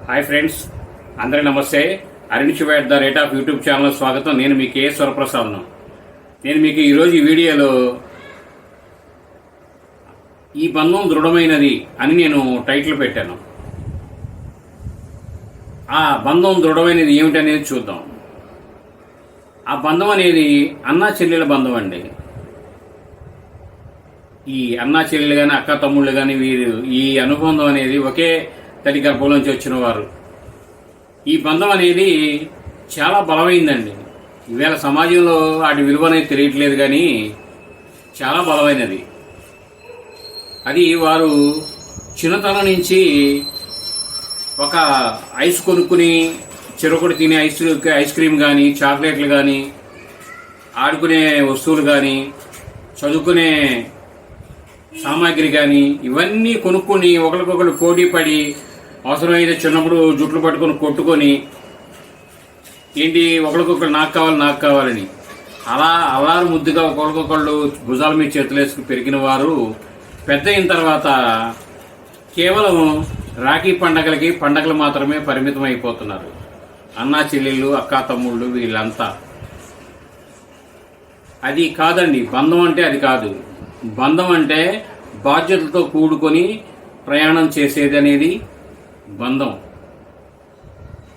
Hi friends, అందరికీ నమస్తే. Arun at the rate of YouTube channel స్వాగతం. నేను మీ కే స్వరప్రసాద్ను. నేను మీకు ఈరోజు ఈ వీడియోలో ఈ బంధం దృఢమైనది అని నేను టైటిల్ పెట్టాను. ఆ బంధం దృఢమైనది ఏమిటనేది చూద్దాం. ఆ బంధం అనేది అన్నా చెల్లెల బంధం అండి. ఈ అన్నా చెల్లెలు కానీ అక్క తమ్ముళ్ళు కానీ వీరు ఈ అనుబంధం అనేది ఒకే తల్లి గర్భంలోంచి వచ్చిన వారు. ఈ బంధం అనేది చాలా బలమైందండి. ఈవేళ సమాజంలో వాటి విలువ అనేది తెలియట్లేదు, కానీ చాలా బలమైనది. అది వారు చిన్నతనం నుంచి ఒక ఐస్ కొనుక్కుని చెరొకటి తినే ఐస్ క్రీమ్ కానీ, చాక్లెట్లు కానీ, ఆడుకునే వస్తువులు కానీ, చదువుకునే సామాగ్రి కానీ ఇవన్నీ కొనుక్కొని ఒకరికొకరు పోటీ పడి అవసరమైతే చిన్నప్పుడు జుట్లు పట్టుకొని కొట్టుకొని ఏంటి ఒకరికొకరు నాకు కావాలని అలా అల్లారు ముద్దుగా ఒకరికొకళ్ళు భుజాల మీద చేతులు వేసుకుని పెరిగిన వారు పెద్ద అయిన తర్వాత కేవలం రాఖీ పండగలు మాత్రమే పరిమితం అయిపోతున్నారు. అన్నా చెల్లెళ్ళు, అక్కా తమ్ముళ్ళు వీళ్ళంతా. అది కాదండి బంధం అంటే. అది కాదు బంధం అంటే. బాధ్యతలతో కూడుకొని ప్రయాణం చేసేది అనేది బంధం.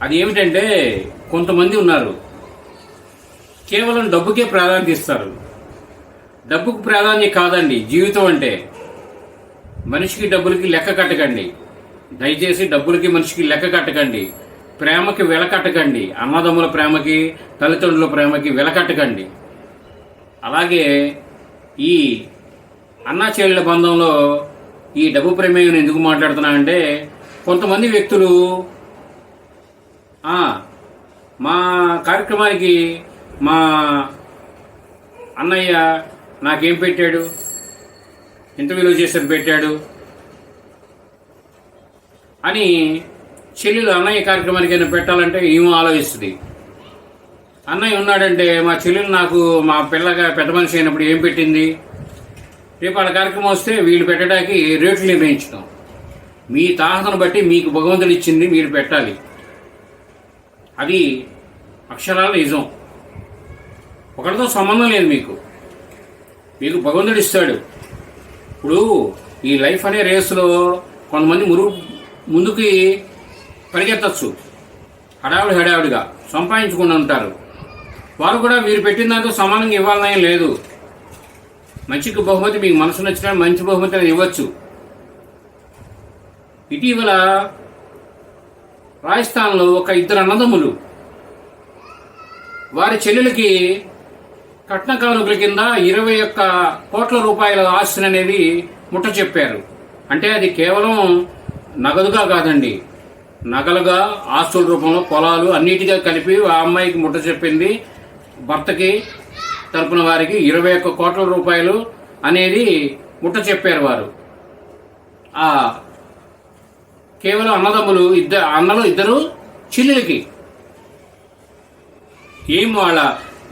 అది ఏమిటంటే, కొంతమంది ఉన్నారు కేవలం డబ్బుకే ప్రాధాన్యత ఇస్తారు. డబ్బుకు ప్రాధాన్యత కాదండి జీవితం అంటే. మనిషికి డబ్బులకి లెక్క కట్టకండి. దయచేసి డబ్బులకి మనిషికి లెక్క కట్టకండి. ప్రేమకి వెల కట్టకండి. అన్నదమ్ముల ప్రేమకి, తల్లిదండ్రుల ప్రేమకి వెల కట్టకండి. అలాగే ఈ అన్నా చెల్లెల బంధంలో ఈ డబ్బు ప్రమేయం ఎందుకు మాట్లాడుతున్నా అంటే, కొంతమంది వ్యక్తులు మా కార్యక్రమానికి మా అన్నయ్య నాకేం పెట్టాడు, ఎంత విలువ చేసేది పెట్టాడు అని చెల్లెలు అన్నయ్య కార్యక్రమానికి అయినా పెట్టాలంటే ఏమో ఆలోచిస్తుంది. అన్నయ్య ఉన్నాడంటే మా చెల్లెలు నాకు మా పిల్లగా పెద్ద మనిషి అయినప్పుడు ఏం పెట్టింది, రేపు వాళ్ళ కార్యక్రమం వస్తే వీళ్ళు పెట్టడానికి రేట్లు నిర్ణయించడం. మీ తాహతను బట్టి మీకు భగవంతుడు ఇచ్చింది మీరు పెట్టాలి. అది అక్షరాల నిజం. ఒకరితో సంబంధం లేదు. మీకు భగవంతుడు ఇస్తాడు. ఇప్పుడు ఈ లైఫ్ అనే రేసులో కొంతమంది ముందుకి పరిగెత్తచ్చు, హడావుడిగా సంపాదించుకుని ఉంటారు. వారు కూడా మీరు పెట్టిన దాంతో సమానంగా ఇవ్వాలనే లేదు. మంచికి బహుమతి మీకు మనసు నచ్చిన మంచి బహుమతి అనేది ఇవ్వచ్చు. ఇటీవల రాజస్థాన్లో ఒక ఇద్దరు అన్నదమ్ములు వారి చెల్లెలకి కట్న కానుకల కింద 21 కోట్ల రూపాయల ఆస్తిని అనేది ముట్ట చెప్పారు. అంటే అది కేవలం నగదుగా కాదండి, నగలుగా, ఆస్తుల రూపంలో, పొలాలు అన్నిటిగా కలిపి ఆ అమ్మాయికి ముట్ట చెప్పింది. భర్తకి తరపున వారికి 21 కోట్ల రూపాయలు అనేది ముట్ట చెప్పారు వారు. కేవలం అన్నదమ్ములు, ఇద్దరు చెల్లెలకి. ఏం వాళ్ళ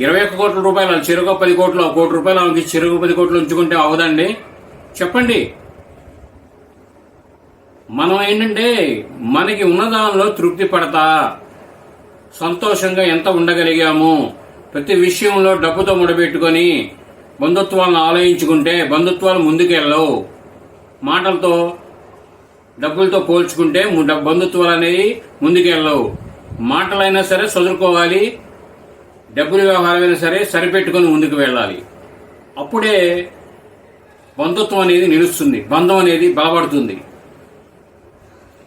21 కోట్ల రూపాయలు చెరుకు 10 కోట్లు, 1 కోటి రూపాయలు ఆమెకి చెరుకు 10 కోట్లు ఉంచుకుంటే అవదండి? చెప్పండి. మనం ఏంటంటే మనకి ఉన్నదానిలో తృప్తి పడతా సంతోషంగా ఎంత ఉండగలిగాము, ప్రతి విషయంలో డబ్బుతో ముడబెట్టుకొని బంధుత్వాలను ఆలోచించుకుంటే బంధుత్వాలు ముందుకెళ్ళవు. మాటలతో డబ్బులతో పోల్చుకుంటే బంధుత్వాలు అనేవి ముందుకెళ్ళవు. మాటలైనా సరే చదువుకోవాలి, డబ్బుల వ్యవహారమైనా సరే సరిపెట్టుకొని ముందుకు వెళ్ళాలి. అప్పుడే బంధుత్వం అనేది నిలుస్తుంది, బంధం అనేది బలపడుతుంది.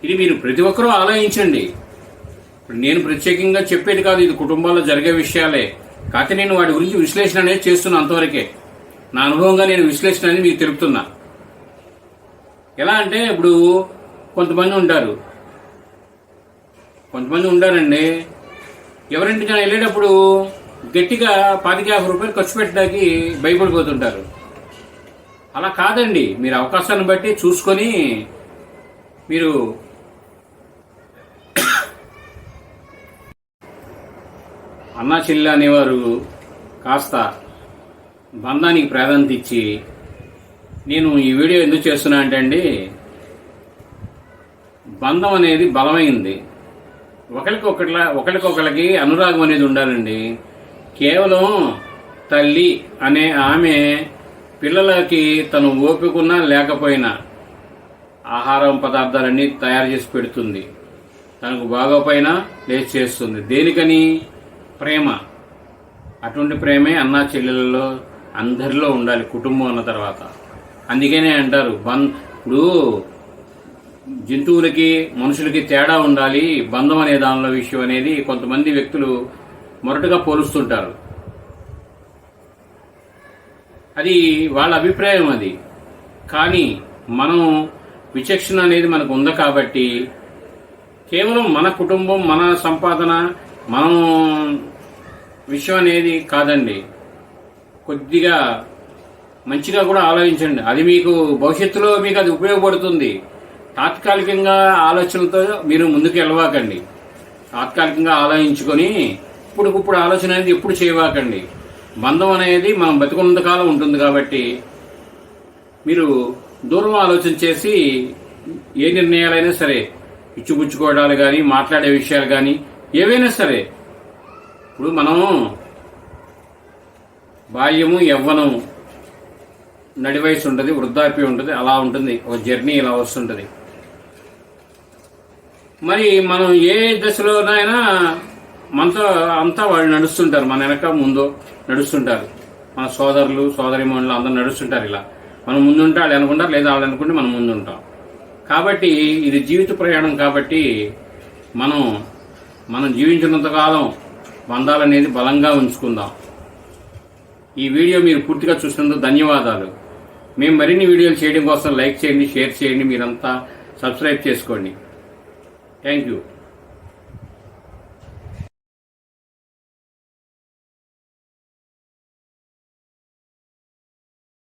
ఇది మీరు ప్రతి ఒక్కరూ ఆలోచించండి. ఇప్పుడు నేను ప్రత్యేకంగా చెప్పేది కాదు, ఇది కుటుంబాల్లో జరిగే విషయాలే. కాకపోతే నేను వాటి గురించి విశ్లేషణ అనేది చేస్తున్నా. అంతవరకే నా అనుభవంగా నేను విశ్లేషణ అనేది మీకు తెలుపుతున్నా. ఎలా అంటే, ఇప్పుడు కొంతమంది ఉంటారండి, ఎవరింటికైనా వెళ్ళేటప్పుడు గట్టిగా 25-50 రూపాయలు ఖర్చు పెట్టడానికి భయపడిపోతుంటారు. అలా కాదండి, మీరు అవకాశాన్ని బట్టి చూసుకొని మీరు అన్నా చెల్లెలు అనేవారు కాస్త బంధానికి ప్రాధాన్యత ఇచ్చి. నేను ఈ వీడియో ఎందుకు చేస్తున్నా అంటే అండి, బంధం అనేది బలమైంది. ఒకరికొకరికి అనురాగం అనేది ఉండాలండి. కేవలం తల్లి అనే ఆమె పిల్లలకి తను ఓపికన్నా లేకపోయినా ఆహారం పదార్థాలన్నీ తయారు చేసి పెడుతుంది, తనకు బాగోపోయినా లేచి చేస్తుంది. దేనికని? ప్రేమ. అటువంటి ప్రేమే అన్నా చెల్లెలలో అందరిలో ఉండాలి కుటుంబం అన్న తర్వాత. అందుకనే అంటారు ఇప్పుడు జంతువులకి మనుషులకి తేడా ఉండాలి బంధం అనే దానిలో విషయం అనేది కొంతమంది వ్యక్తులు మొరటుగా పోలుస్తుంటారు. అది వాళ్ళ అభిప్రాయం. అది కానీ మనం విచక్షణ అనేది మనకు ఉంది కాబట్టి కేవలం మన కుటుంబం, మన సంపాదన, మనం విషయం అనేది కాదండి. కొద్దిగా మంచిగా కూడా ఆలోచించండి. అది మీకు భవిష్యత్తులో మీకు అది ఉపయోగపడుతుంది. తాత్కాలికంగా ఆలోచనలతో మీరు ముందుకు వెళ్ళవాకండి. తాత్కాలికంగా ఆలోచించుకొని ఇప్పుడు ఆలోచన అనేది ఎప్పుడు చేయవాకండి. బంధం అనేది మనం బతికున్నంత కాలం ఉంటుంది కాబట్టి మీరు దూరం ఆలోచన చేసి ఏ నిర్ణయాలైనా సరే, ఇచ్చిపుచ్చుకోవడాలు కానీ, మాట్లాడే విషయాలు కానీ ఏవైనా సరే, ఇప్పుడు మనం బాల్యము, యవ్వనము, నడి వయసు ఉంటుంది, వృద్ధాప్యం ఉంటుంది, అలా ఉంటుంది. ఒక జర్నీ ఇలా వస్తుంటుంది. మరి మనం ఏ దశలోనైనా మనతో అంతా వాళ్ళు నడుస్తుంటారు, మన వెనక ముందు నడుస్తుంటారు. మన సోదరులు, సోదరిమణులు అందరూ నడుస్తుంటారు. ఇలా మనం ముందుంటే వాళ్ళు అనుకుంటారు, లేదా వాళ్ళు అనుకుంటే మనం ముందుంటాం. కాబట్టి ఇది జీవిత ప్రయాణం. కాబట్టి మనం జీవించినంతకాలం బంధాలనేది బలంగా ఉంచుకుందాం. ఈ వీడియో మీరు పూర్తిగా చూసినందుకు ధన్యవాదాలు. మేము మరిన్ని వీడియోలు చేయడం కోసం లైక్ చేయండి, షేర్ చేయండి, మీరంతా సబ్స్క్రైబ్ చేసుకోండి. Thank you.